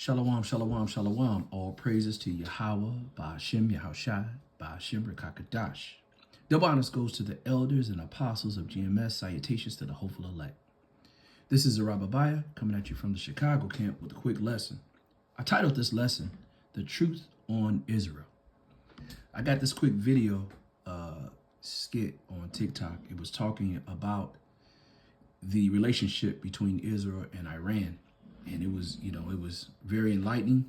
Shalom, shalom, shalom. All praises to Yahweh, Ba'ashem Yahushai, Ba'ashem Rekakadash. Double honors goes to the elders and apostles of GMS. Salutations to the hopeful elect. This is Zerabiah coming at you from the Chicago camp with a quick lesson. I titled this lesson, The Truth on Israel. I got this quick video skit on TikTok. It was talking about the relationship between Israel and Iran. And it was, it was very enlightening,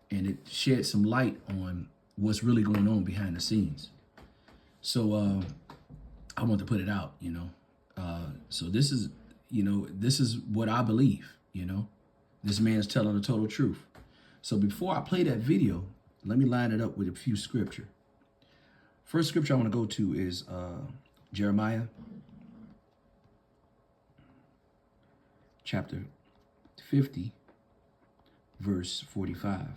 and it shed some light on what's really going on behind the scenes. So I want to put it out, So this is, this is what I believe, This man's telling the total truth. So before I play that video, let me line it up with a few scripture. First scripture I want to go to is Jeremiah chapter 50, verse 45.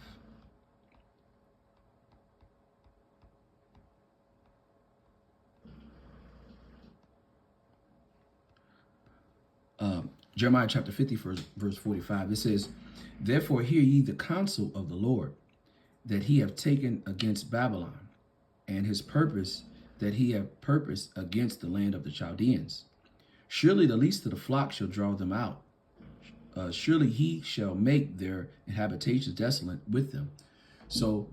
Jeremiah chapter 50, verse 45. It says, "Therefore hear ye the counsel of the Lord, that he have taken against Babylon, and his purpose that he have purposed against the land of the Chaldeans. Surely the least of the flock shall draw them out. Surely he shall make their habitations desolate with them." So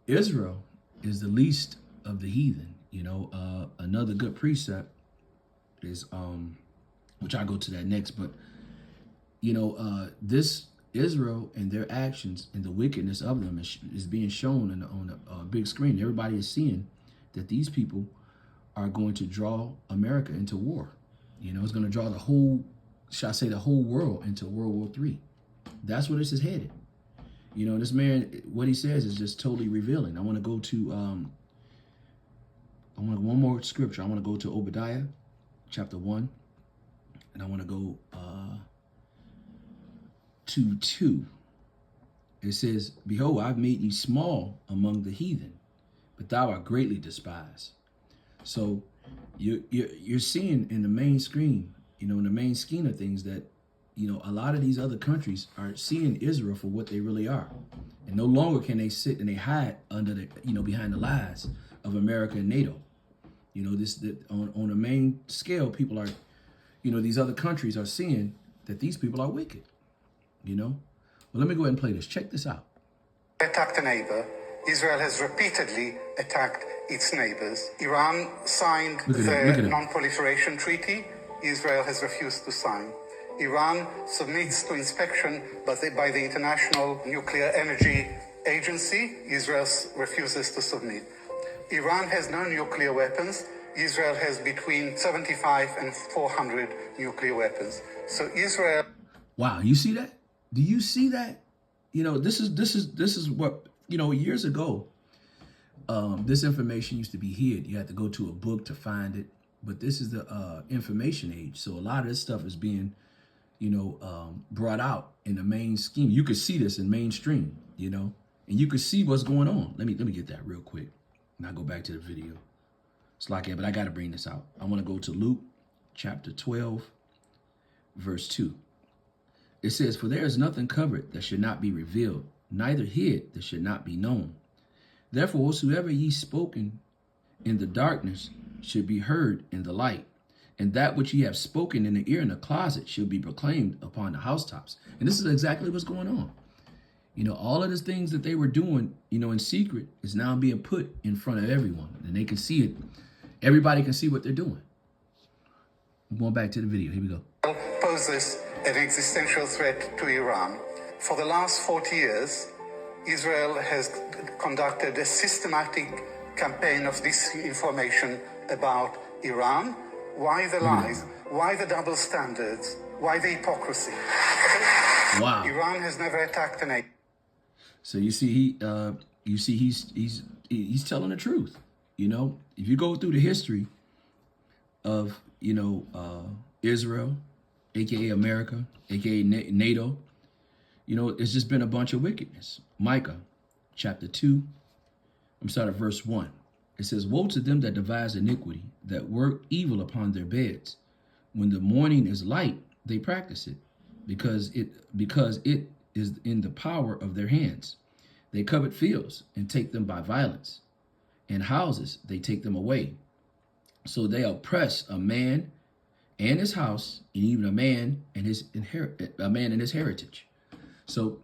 Israel is the least of the heathen. Another good precept is, which I'll go to that next, but this Israel and their actions and the wickedness of them is being shown on a big screen. Everybody is seeing that these people are going to draw America into war. It's going to draw the whole world into World War III. That's where this is headed. This man, what he says is just totally revealing. I want to go to, one more scripture. I want to go to Obadiah chapter 1, and I want to go to 2. It says, "Behold, I've made thee small among the heathen, but thou art greatly despised." So you're seeing in the main screen, in the main scheme of things, that, a lot of these other countries are seeing Israel for what they really are. And no longer can they sit and they hide under the, behind the lies of America and NATO. On a main scale, people are, these other countries are seeing that these people are wicked, Well, let me go ahead and play this. Check this out. Attacked a neighbor. Israel has repeatedly attacked its neighbors. Iran signed the Non-Proliferation Treaty. Israel has refused to sign. Iran submits to inspection by the International Nuclear Energy Agency. Israel refuses to submit. Iran has no nuclear weapons. Israel has between 75 and 400 nuclear weapons. So Israel... Wow, you see that? Do you see that? This is what, years ago, this information used to be hid. You had to go to a book to find it. But this is the information age. So a lot of this stuff is being, brought out in the main scheme. You could see this in mainstream, and you could see what's going on. Let me get that real quick. And I'll go back to the video. It's like, but I got to bring this out. I want to go to Luke chapter 12, verse 2. It says, "For there is nothing covered that should not be revealed, neither hid that should not be known. Therefore, whatsoever ye spoken in the darkness should be heard in the light, and that which ye have spoken in the ear in the closet should be proclaimed upon the housetops." And this is exactly what's going on. All of these things that they were doing, in secret is now being put in front of everyone, and they can see it. Everybody can see what they're doing. I'm going back to the video. Here we go. Poses an existential threat to Iran. For the last 40 years, Israel has conducted a systematic campaign of disinformation about Iran. Why the lies? Why the double standards? Why the hypocrisy? Wow. Iran has never attacked an... So you see, he's telling the truth. If you go through the history of, Israel, aka America, aka NATO, it's just been a bunch of wickedness. Micah chapter 2, I'm starting at verse 1. It says, "Woe to them that devise iniquity, that work evil upon their beds. When the morning is light, they practice it, because it is in the power of their hands. They covet fields and take them by violence, and houses they take them away. So they oppress a man and his house, and even a man and his heritage. So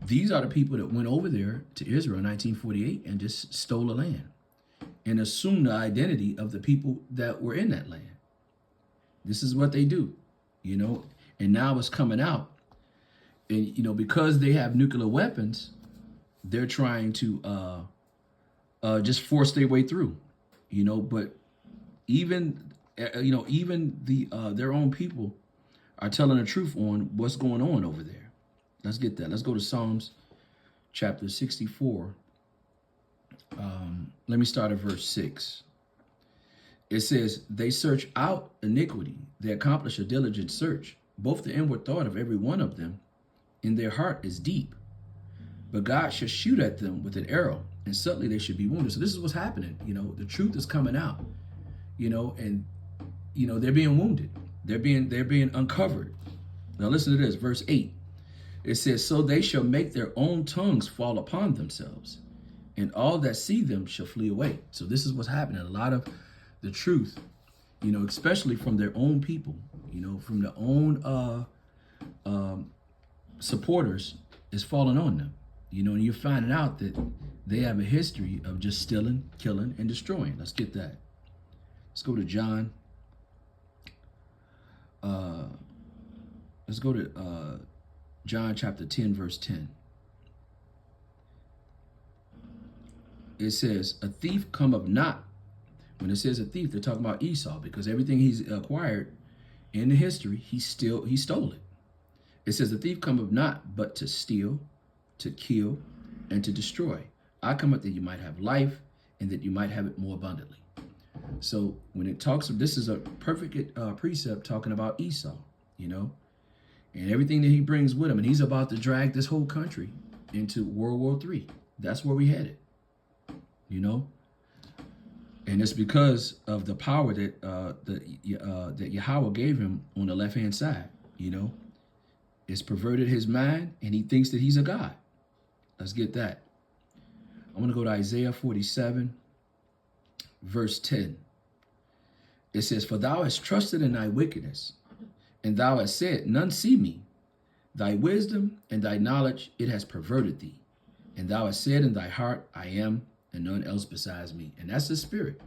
these are the people that went over there to Israel in 1948 and just stole the land and assumed the identity of the people that were in that land. This is what they do, you know, and now it's coming out. And, you know, because they have nuclear weapons, they're trying to just force their way through, you know, but even their own people are telling the truth on what's going on over there. Let's get that. Let's go to Psalms chapter 64. Let me start at verse 6. It says, they search out iniquity. They accomplish a diligent search. Both the inward thought of every one of them in their heart is deep. But God shall shoot at them with an arrow, and suddenly they should be wounded. So this is what's happening. You know, the truth is coming out, you know, and, you know, they're being wounded. They're being uncovered. Now listen to this, verse 8. It says, so they shall make their own tongues fall upon themselves, and all that see them shall flee away. So this is what's happening. A lot of the truth, you know, especially from their own people, you know, from their own supporters, is falling on them. You know, and you're finding out that they have a history of just stealing, killing, and destroying. Let's get that. Let's go to John. Let's go to John chapter 10, verse 10. It says, a thief cometh not. When it says a thief, they're talking about Esau, because everything he's acquired in the history, he stole it. It says, the thief cometh not but to steal, to kill, and to destroy. I come that you might have life, and that you might have it more abundantly. So when it talks, this is a perfect precept talking about Esau, you know, and everything that he brings with him. And he's about to drag this whole country into World War III. That's where we headed, you know. And it's because of the power that that Yahweh gave him on the left-hand side, you know. It's perverted his mind, and he thinks that he's a god. Let's get that. I'm going to go to Isaiah 47, verse 10. It says, for thou hast trusted in thy wickedness, and thou hast said, none see me. Thy wisdom and thy knowledge, it has perverted thee. And thou hast said in thy heart, I am, and none else besides me. And that's the spirit.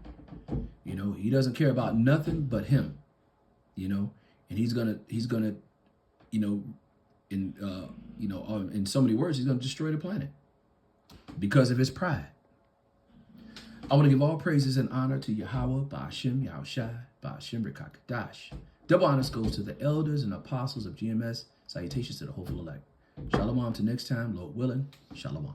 You know, he doesn't care about nothing but him, you know, and he's gonna, you know, in so many words, he's going to destroy the planet because of his pride. I want to give all praises and honor to Yahweh, Ba'ashem, Yahushai, Ba'ashem, Rekakadash. Double honors goes to the elders and apostles of GMS. Salutations to the hopeful elect. Shalom till next time, Lord willing. Shalom.